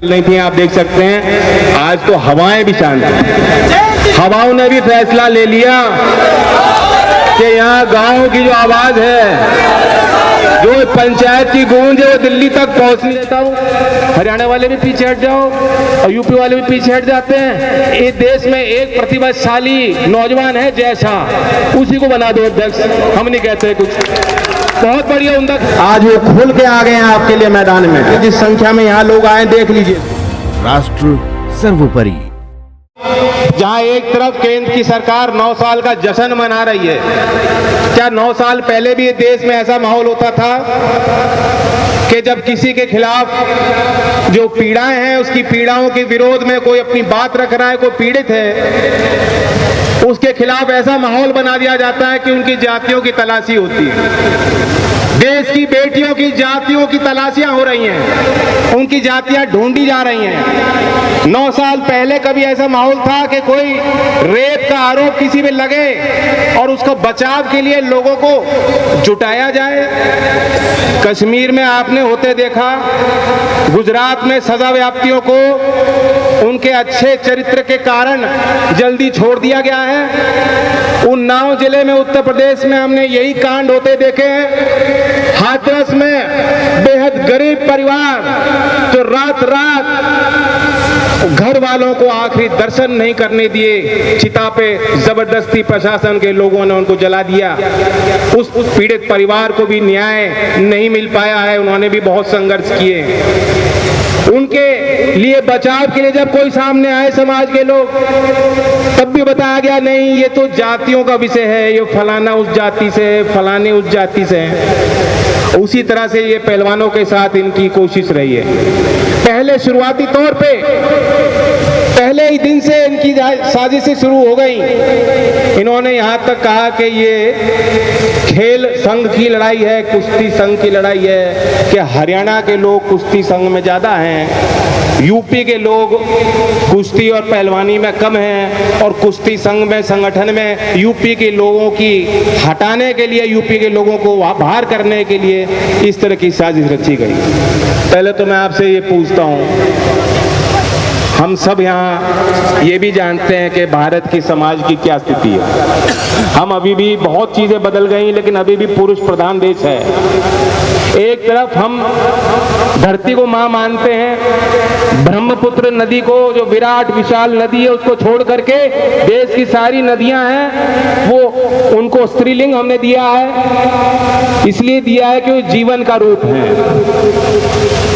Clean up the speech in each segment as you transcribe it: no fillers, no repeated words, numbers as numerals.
नहीं थी, आप देख सकते हैं। आज तो हवाएं भी शांत हैं। हवाओं ने भी फैसला ले लिया कि यहाँ गांव की जो आवाज है, जो पंचायत की गूंज है, वो दिल्ली तक पहुंचने देता हूँ। हरियाणा वाले भी पीछे हट जाओ और यूपी वाले भी पीछे हट जाते हैं। इस देश में एक प्रतिभाशाली नौजवान है जय शाह, उसी को बना दो अध्यक्ष। हम नहीं कहते कुछ, बहुत बढ़िया उम्दा। आज वो खुल के आ गए हैं आपके लिए मैदान में। जिस संख्या में यहाँ लोग आए, देख लीजिए। राष्ट्र सर्वोपरि। जहां एक तरफ केंद्र की सरकार 9 साल का जश्न मना रही है, क्या 9 साल पहले भी देश में ऐसा माहौल होता था कि जब किसी के खिलाफ जो पीड़ाएं हैं, उसकी पीड़ाओं के विरोध में कोई अपनी बात रख रहा है, कोई पीड़ित है, उसके खिलाफ ऐसा माहौल बना दिया जाता है कि उनकी जातियों की तलाशी होती है। देश की बेटियों की जातियों की तलाशियां हो रही हैं, उनकी जातियां ढूंढी जा रही हैं। 9 साल पहले कभी ऐसा माहौल था कि कोई रेप का आरोप किसी पे लगे और उसको बचाव के लिए लोगों को जुटाया जाए? कश्मीर में आपने होते देखा, गुजरात में सजा व्याप्तियों को उनके अच्छे चरित्र के कारण जल्दी छोड़ दिया गया है। उन्नाव जिले में उत्तर प्रदेश में हमने यही कांड होते देखे हैं। हाथरस में बेहद गरीब परिवार जो रात रात घर वालों को आखिरी दर्शन नहीं करने दिए, चिता पे जबरदस्ती प्रशासन के लोगों ने उनको जला दिया। उस पीड़ित परिवार को भी न्याय नहीं मिल पाया है, उन्होंने भी बहुत संघर्ष किए। उनके लिए बचाव के लिए जब कोई सामने आए समाज के लोग, तब भी बताया गया नहीं, ये तो जातियों का विषय है, ये फलाना उस जाति से है, फलाने उस जाति से है। उसी तरह से ये पहलवानों के साथ इनकी कोशिश रही है। पहले शुरुआती तौर पे पहले ही दिन से इनकी साजिशें शुरू हो गई। इन्होंने यहाँ तक कहा कि ये खेल संघ की लड़ाई है, कुश्ती संघ की लड़ाई है, कि हरियाणा के लोग कुश्ती संघ में ज़्यादा हैं, यूपी के लोग कुश्ती और पहलवानी में कम हैं, और कुश्ती संघ में संगठन में यूपी के लोगों की हटाने के लिए, यूपी के लोगों को बाहर करने के लिए इस तरह की साजिश रची गई। पहले तो मैं आपसे ये पूछता हूँ, हम सब यहाँ ये भी जानते हैं कि भारत की समाज की क्या स्थिति है। हम अभी भी बहुत चीज़ें बदल गई, लेकिन अभी भी पुरुष प्रधान देश है। एक तरफ हम धरती को माँ मानते हैं, ब्रह्मपुत्र नदी को, जो विराट विशाल नदी है, उसको छोड़ करके देश की सारी नदियां हैं वो उनको स्त्रीलिंग हमने दिया है। इसलिए दिया है कि वो जीवन का रूप है।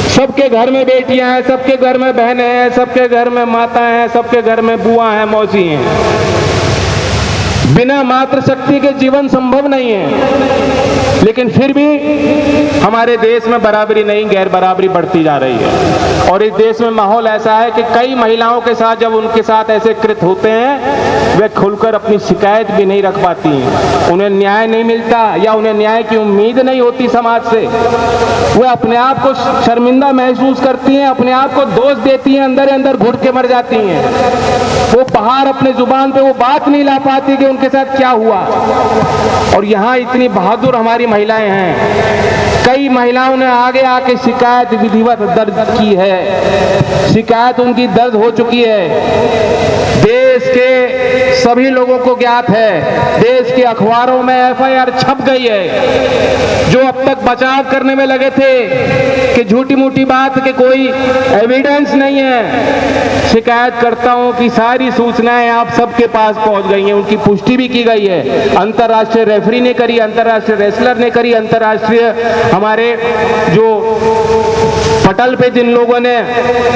सबके घर में बेटियां हैं, सबके घर में बहनें हैं, सबके घर में माता हैं, सबके घर में बुआ हैं, मौसी हैं। बिना मातृशक्ति के जीवन संभव नहीं है, लेकिन फिर भी हमारे देश में बराबरी नहीं, गैर बराबरी बढ़ती जा रही है। और इस देश में माहौल ऐसा है कि कई महिलाओं के साथ जब उनके साथ ऐसे कृत्य होते हैं, वे खुलकर अपनी शिकायत भी नहीं रख पाती हैं। उन्हें न्याय नहीं मिलता या उन्हें न्याय की उम्मीद नहीं होती समाज से। वे अपने आप को शर्मिंदा महसूस करती हैं, अपने आप को दोष देती हैं, अंदर अंदर घुट के मर जाती हैं। वो बाहर अपने जुबान पे वो बात नहीं ला पाती कि उनके साथ क्या हुआ। और यहाँ इतनी बहादुर हमारी महिलाएं हैं, कई महिलाओं ने आगे आके शिकायत विधिवत दर्ज की है, शिकायत उनकी दर्ज हो चुकी है। देश के सभी लोगों को ज्ञात है, देश के अखबारों में एफआईआर छप गई है। जो अब तक बचाव करने में लगे थे कि झूठी मूठी बात के कोई एविडेंस नहीं है, शिकायतकर्ताओं की सारी सूचनाएं आप सबके पास पहुंच गई हैं, उनकी पुष्टि भी की गई है। अंतर्राष्ट्रीय रेफरी ने करी, अंतर्राष्ट्रीय रेसलर ने करी, अंतर्राष्ट्रीय हमारे जो पटल पे जिन लोगों ने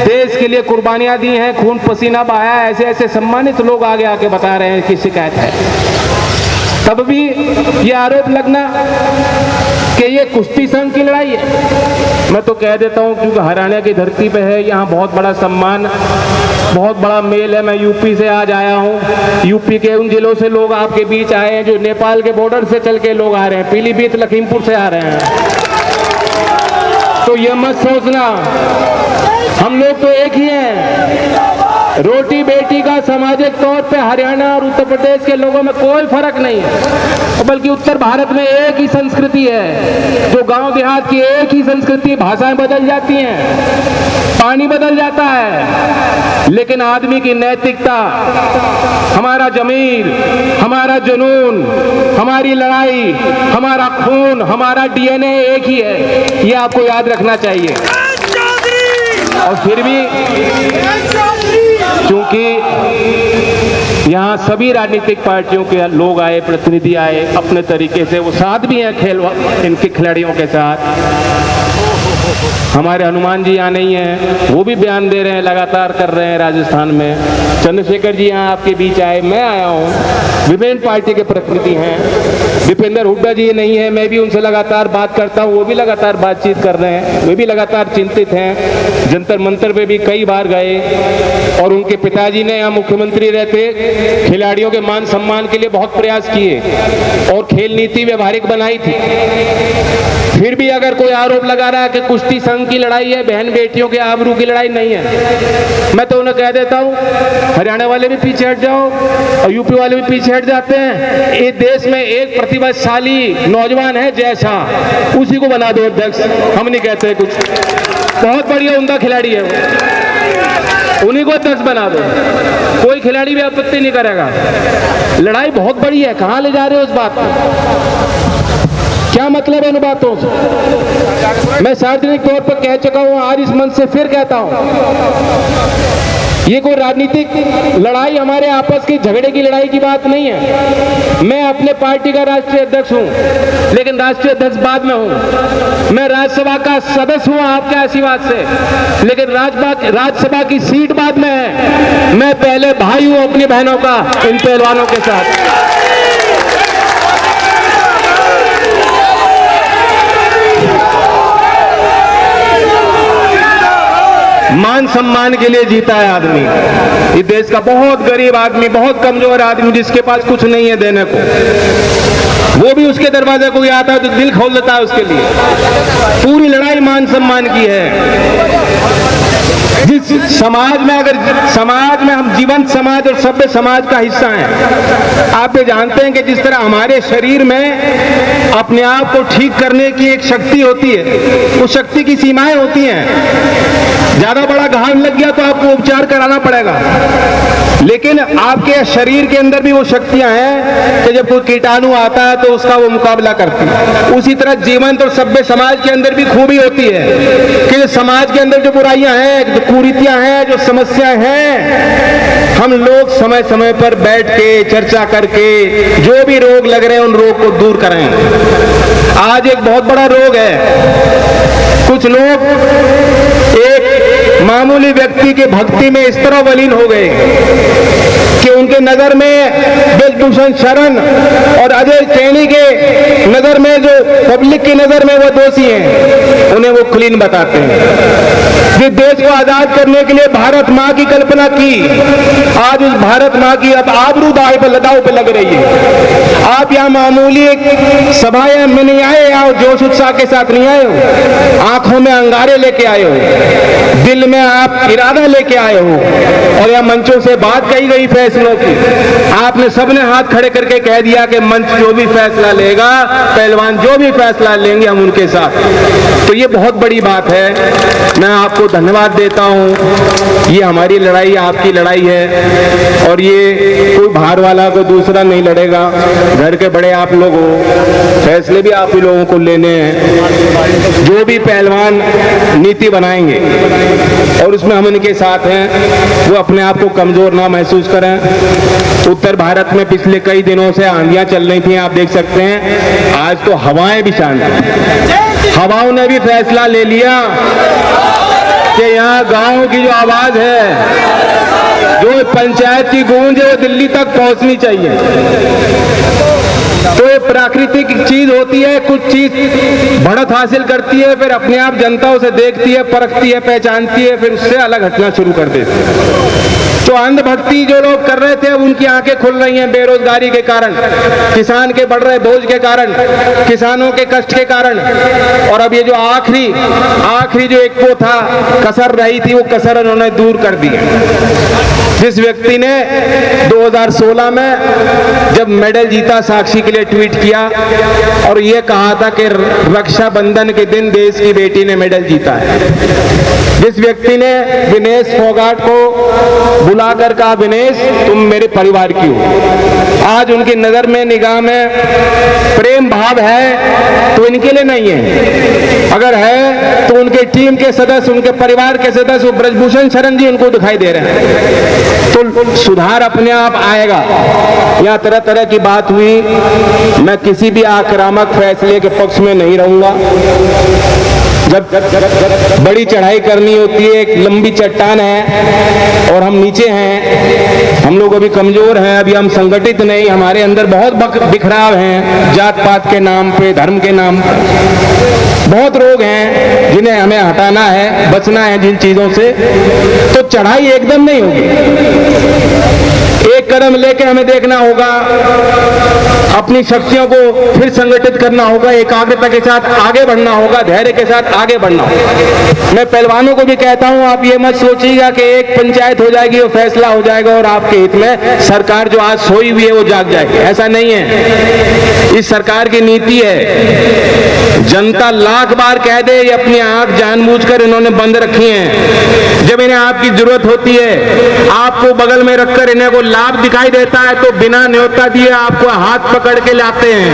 देश के लिए कुर्बानियां दी हैं, खून पसीना बहाया, ऐसे ऐसे सम्मानित लोग आगे आके बता रहे हैं कि शिकायत है। तब भी ये आरोप लगना कि ये कुश्ती संघ की लड़ाई है, मैं तो कह देता हूँ, क्योंकि हरियाणा की धरती पे है, यहाँ बहुत बड़ा सम्मान, बहुत बड़ा मेल है। मैं यूपी से आज आया हूँ, यूपी के उन जिलों से लोग आपके बीच आए हैं जो नेपाल के बॉर्डर से चल के लोग आ रहे हैं, पीलीभीत लखीमपुर से आ रहे हैं। तो ये मत सोचना हम लोग तो एक ही हैं, रोटी बेटी का सामाजिक तौर पे हरियाणा और उत्तर प्रदेश के लोगों में कोई फर्क नहीं है, बल्कि उत्तर भारत में एक ही संस्कृति है। जो गांव देहात की एक ही संस्कृति, भाषाएं बदल जाती हैं, पानी बदल जाता है, लेकिन आदमी की नैतिकता, हमारा जमीर, हमारा जुनून, हमारी लड़ाई, हमारा खून, हमारा डीएनए एक ही है। ये आपको याद रखना चाहिए। और फिर भी क्योंकि यहाँ सभी राजनीतिक पार्टियों के लोग आए, प्रतिनिधि आए, अपने तरीके से वो साथ भी हैं खेल इनके खिलाड़ियों के साथ। हमारे हनुमान जी यहाँ नहीं हैं, वो भी बयान दे रहे हैं, लगातार कर रहे हैं राजस्थान में। चंद्रशेखर जी यहाँ आपके बीच आए, मैं आया हूँ, विभिन्न पार्टी के प्रतिनिधि हैं। दीपेंद्र हुड्डा जी नहीं है, मैं भी उनसे लगातार बात करता हूँ, वो भी लगातार बातचीत कर रहे हैं, वे भी लगातार चिंतित हैं। जंतर मंतर पे भी कई बार गए और उनके पिताजी ने यहाँ मुख्यमंत्री रहते खिलाड़ियों के मान सम्मान के लिए बहुत प्रयास किए और खेल नीति व्यवहारिक बनाई थी। फिर भी अगर कोई आरोप लगा रहा है कि कुश्ती संघ की लड़ाई है, बहन बेटियों के आबरू की लड़ाई नहीं है, मैं तो उन्हें कह देता हूँ, हरियाणा वाले भी पीछे हट जाओ और यूपी वाले भी पीछे हट जाते हैं। इस देश में एक प्रतिभाशाली नौजवान है जय शाह, उसी को बना दो अध्यक्ष। हम नहीं कहते कुछ, बहुत बढ़िया उमदा खिलाड़ी है वो, उन्हीं को अध्यक्ष बना दो, कोई खिलाड़ी भी आपत्ति नहीं करेगा। लड़ाई बहुत बड़ी है, कहाँ ले जा रहे हो उस बात को? क्या मतलब है उन बातों से? मैं सार्वजनिक तौर पर कह चुका हूं, आज इस मंच से फिर कहता हूं, ये कोई राजनीतिक लड़ाई, हमारे आपस की झगड़े की लड़ाई की बात नहीं है। मैं अपने पार्टी का राष्ट्रीय अध्यक्ष हूं, लेकिन राष्ट्रीय अध्यक्ष बाद में हूं। मैं राज्यसभा का सदस्य हूं आपके आशीर्वाद से, लेकिन राज्यसभा की सीट बाद में है। मैं पहले भाई हूं अपनी बहनों का, इन पहलवानों के साथ। मान सम्मान के लिए जीता है आदमी। इस देश का बहुत गरीब आदमी, बहुत कमजोर आदमी, जिसके पास कुछ नहीं है देने को, वो भी उसके दरवाजे को आता है तो दिल खोल देता है उसके लिए। पूरी लड़ाई मान सम्मान की है। जिस समाज में, अगर समाज में हम जीवंत समाज और सभ्य समाज का हिस्सा हैं, आप ये जानते हैं कि जिस तरह हमारे शरीर में अपने आप को ठीक करने की एक शक्ति होती है, उस शक्ति की सीमाएं होती हैं। ज्यादा बड़ा घाव लग गया तो आपको उपचार कराना पड़ेगा, लेकिन आपके शरीर के अंदर भी वो शक्तियां हैं कि जब कोई कीटाणु आता है तो उसका वो मुकाबला करती है। उसी तरह जीवंत और सभ्य समाज के अंदर भी खूबी होती है कि जो समाज के अंदर जो बुराइयां हैं, जो कुरीतियां हैं, जो समस्याएं हैं, हम लोग समय समय पर बैठ के चर्चा करके जो भी रोग लग रहे हैं उन रोग को दूर करें। आज एक बहुत बड़ा रोग है, कुछ लोग एक मामूली व्यक्ति के भक्ति में इस तरह वलीन हो गए कि उनके नजर में ब्रजभूषण शरण और अजय चैनी के नजर में, जो पब्लिक की नजर में वो दोषी हैं, उन्हें वो क्लीन बताते हैं। जिस देश को आजाद करने के लिए भारत माँ की कल्पना की, आज उस भारत माँ की अब आबरू दाव पे लग रही है। आप यहाँ मामूली एक सभाएं में नहीं आए, यहाँ जोश उत्साह के साथ नहीं आए हो, आंखों में अंगारे लेके आए हो, दिल में आप इरादा लेके आए हो, और यह मंचों से बात कही गई फैसलों की, आपने सबने हाथ खड़े करके कह दिया कि मंच जो भी फैसला लेगा, पहलवान जो भी फैसला लेंगे, हम उनके साथ। तो ये बहुत बड़ी बात है, मैं आपको धन्यवाद देता हूं। ये हमारी लड़ाई, आपकी लड़ाई है, और ये कोई बाहर वाला को दूसरा नहीं लड़ेगा। घर के बड़े आप लोग हो, फैसले भी आप ही लोगों को लेने हैं। जो भी पहलवान नीति बनाएंगे और उसमें हम इनके साथ हैं, वो अपने आप को कमजोर ना महसूस करें। उत्तर भारत में पिछले कई दिनों से आंधियां चल रही थी, आप देख सकते हैं, आज तो हवाएं भी शांत हैं। हवाओं ने भी फैसला ले लिया कि यहाँ गांव की जो आवाज है, जो पंचायत की गूंज है, वो दिल्ली तक पहुंचनी चाहिए। तो ये प्राकृतिक चीज होती है, कुछ चीज बढ़त हासिल करती है, फिर अपने आप जनता उसे देखती है, परखती है, पहचानती है, फिर उससे अलग हटना शुरू कर देती है। तो अंधभक्ति जो लोग कर रहे थे, अब उनकी आंखें खुल रही हैं बेरोजगारी के कारण, किसान के बढ़ रहे बोझ के कारण, किसानों के कष्ट के कारण, और अब ये जो आखिरी जो एक वो था, कसर रही थी, वो कसर उन्होंने दूर कर दी है। जिस व्यक्ति ने 2016 में जब मेडल जीता साक्षी के लिए ट्वीट किया और ये कहा था कि रक्षाबंधन के दिन देश की बेटी ने मेडल जीता है। जिस व्यक्ति ने विनेश फोगाट को बुलाकर कहा, विनेश तुम मेरे परिवार की हो, आज उनकी नजर में निगाह में प्रेम भाव है तो इनके लिए नहीं है, अगर है तो उनके टीम के सदस्य, उनके परिवार के सदस्य ब्रजभूषण शरण जी उनको दिखाई दे रहे हैं। तो सुधार अपने आप आएगा। यहाँ तरह तरह की बात हुई, मैं किसी भी आक्रामक फैसले के पक्ष में नहीं रहूंगा। जब बड़ी चढ़ाई करनी होती है, एक लंबी चट्टान है और हम नीचे हैं, हम लोग अभी कमजोर हैं, अभी हम संगठित नहीं, हमारे अंदर बहुत बिखराव हैं, जात पात के नाम पे, धर्म के नाम पे बहुत रोग हैं जिन्हें हमें हटाना है, बचना है जिन चीजों से। तो चढ़ाई एकदम नहीं होगी, एक कदम लेके हमें देखना होगा, अपनी शक्तियों को फिर संगठित करना होगा, एकाग्रता के साथ आगे बढ़ना होगा, धैर्य के साथ आगे बढ़ना होगा। मैं पहलवानों को भी कहता हूं, आप ये मत सोचिएगा कि एक पंचायत हो जाएगी, वो फैसला हो जाएगा और आपके हित में सरकार जो आज सोई हुई है वो जाग जाएगी, ऐसा नहीं है। इस सरकार की नीति है, जनता लाख बार कह दे, ये अपनी आंख जानबूझकर इन्होंने बंद रखी है। जब इन्हें आपकी जरूरत होती है, आपको बगल में रखकर इन्हें को लाभ दिखाई देता है तो बिना न्योता दिए आपको हाथ पकड़ के लाते हैं।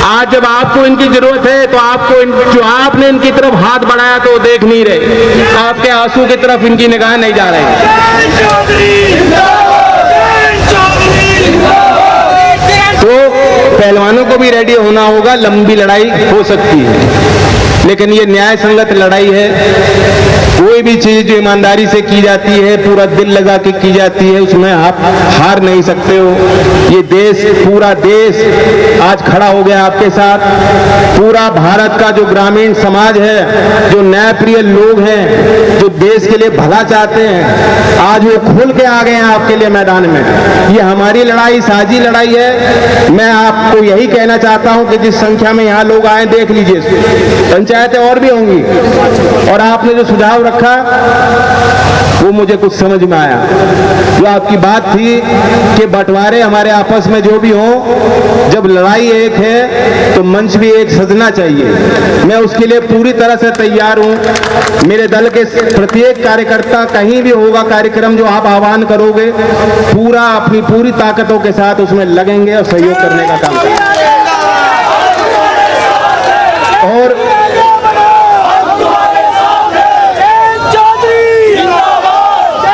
आज जब आपको इनकी जरूरत है तो आपको जो आपने इनकी तरफ हाथ बढ़ाया तो वो देख नहीं रहे, आपके आंसू की तरफ इनकी निगाह नहीं जा रही। तो पहलवानों को भी रेडी होना होगा, लंबी लड़ाई हो सकती है लेकिन ये न्याय संगत लड़ाई है। कोई भी चीज जो ईमानदारी से की जाती है, पूरा दिल लगा के की जाती है, उसमें आप हार नहीं सकते हो। ये देश, पूरा देश आज खड़ा हो गया आपके साथ। पूरा भारत का जो ग्रामीण समाज है, जो न्यायप्रिय लोग हैं, जो देश के लिए भला चाहते हैं, आज वो खुल के आ गए हैं आपके लिए मैदान में। ये हमारी लड़ाई, साझी लड़ाई है। मैं आपको यही कहना चाहता हूं कि जिस संख्या में यहाँ लोग आए, देख लीजिए, पंचायतें और भी होंगी, और आपने जो सुझाव रखा वो मुझे कुछ समझ में आया। जो आपकी बात थी कि बंटवारे हमारे आपस में जो भी हो, जब लड़ाई एक है तो मंच भी एक सजना चाहिए। मैं उसके लिए पूरी तरह से तैयार हूं। मेरे दल के प्रत्येक कार्यकर्ता, कहीं भी होगा कार्यक्रम जो आप आह्वान करोगे, पूरा अपनी पूरी ताकतों के साथ उसमें लगेंगे और सहयोग करने का काम करेंगे। और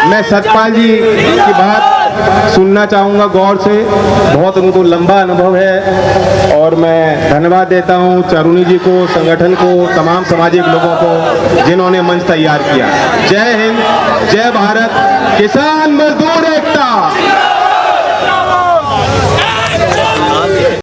मैं सतपाल जी की बात सुनना चाहूँगा गौर से, बहुत उनको लंबा अनुभव है और मैं धन्यवाद देता हूँ चारुनी जी को, संगठन को, तमाम सामाजिक लोगों को जिन्होंने मंच तैयार किया। जय हिंद, जय भारत, किसान मजदूर एकता।